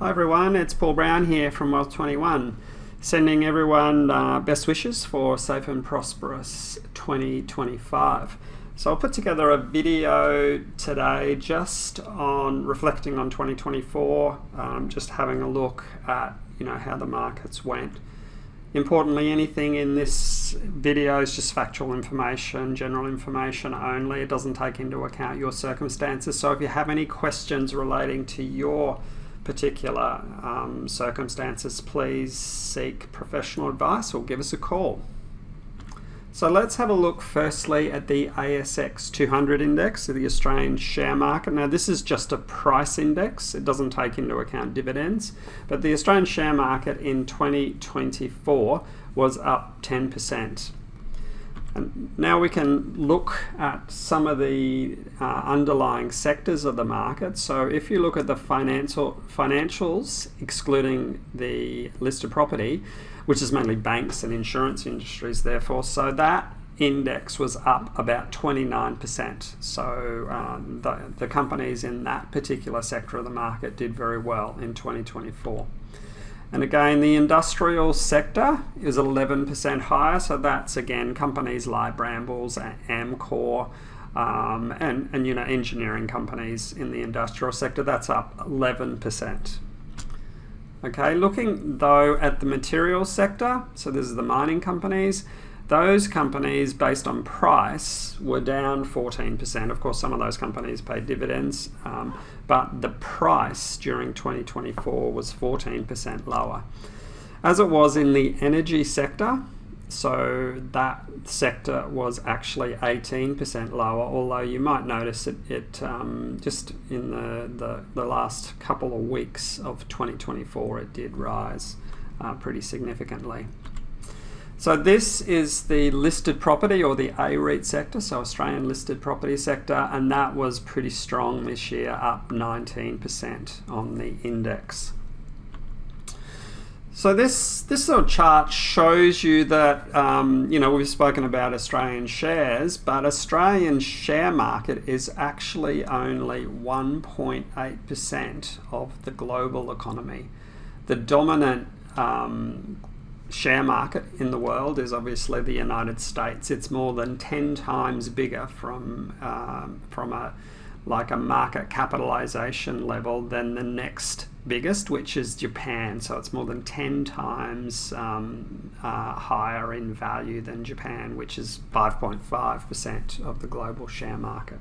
Hi everyone, it's Paul Brown here from Wealth21, sending everyone best wishes for safe and prosperous 2025. So I'll put together a video today just on reflecting on 2024, just having a look at how the markets went. Importantly, anything in this video is just factual information, general information only. It doesn't take into account your circumstances. So if you have any questions relating to your particular circumstances, please seek professional advice or give us a call. So let's have a look firstly at the ASX 200 index, so the Australian share market. Now this is just a price index, it doesn't take into account dividends, but the Australian share market in 2024 was up 10%. And now we can look at some of the underlying sectors of the market. So if you look at the financials, excluding the listed property, which is mainly banks and insurance industries therefore, so that index was up about 29%. So the companies in that particular sector of the market did very well in 2024. And again, the industrial sector is 11% higher, so that's again companies like Brambles, Amcor, and engineering companies in the industrial sector. That's up 11%. Okay, looking though at the materials sector, so this is the mining companies. Those companies, based on price, were down 14%. Of course, some of those companies paid dividends, but the price during 2024 was 14% lower. As it was in the energy sector, so that sector was actually 18% lower, although you might notice it just in the last couple of weeks of 2024, it did rise pretty significantly. So this is the listed property or the AREIT sector, so Australian listed property sector, and that was pretty strong this year, up 19% on the index. So this sort of chart shows you that, we've spoken about Australian shares, but Australian share market is actually only 1.8% of the global economy. The dominant share market in the world is obviously the United States. It's more than 10 times bigger from a market capitalization level than the next biggest, which is Japan. So it's more than 10 times higher in value than Japan, which is 5.5% of the global share market.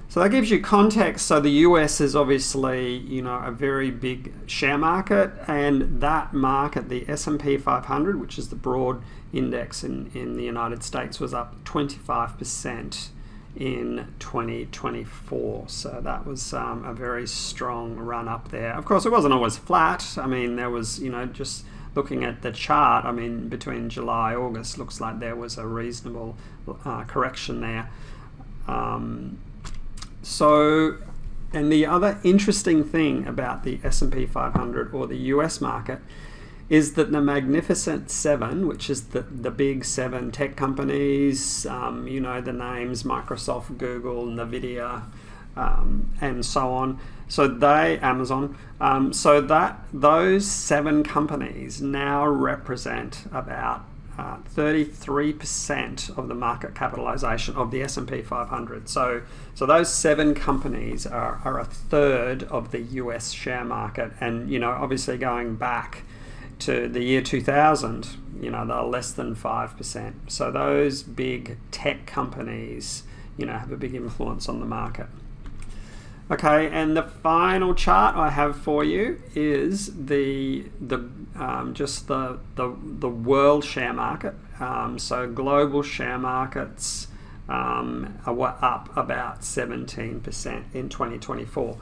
So that gives you context. So the US is obviously, a very big share market, and that market, the S&P 500, which is the broad index in the United States, was up 25% in 2024. So that was a very strong run up there. Of course, it wasn't always flat. I mean, there was, just looking at the chart, between July and August, looks like there was a reasonable correction there. And the other interesting thing about the S&P 500 or the US market is that the Magnificent Seven, which is the big 7 tech companies, the names Microsoft, Google, Nvidia, and so on. Amazon. Those 7 companies now represent about 33% of the market capitalization of the S&P 500. So those 7 companies are a third of the US share market, and obviously going back to the year 2000, they're less than 5%. So those big tech companies, have a big influence on the market. Okay, and the final chart I have for you is the world share market. So global share markets were up about 17% in 2024.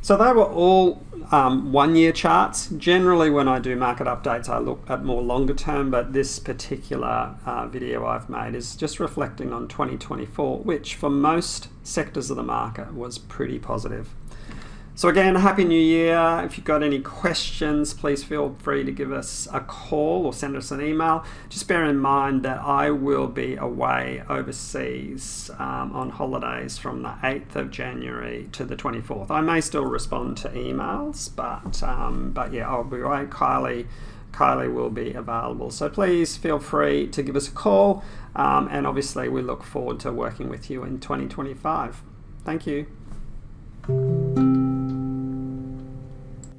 So they were all 1-year charts. Generally, when I do market updates, I look at more longer term, but this particular video I've made is just reflecting on 2024, which for most sectors of the market was pretty positive. So again, Happy New Year. If you've got any questions, please feel free to give us a call or send us an email. Just bear in mind that I will be away overseas on holidays from the 8th of January to the 24th. I may still respond to emails, but yeah, I'll be away. Kylie will be available. So please feel free to give us a call, and obviously we look forward to working with you in 2025. Thank you.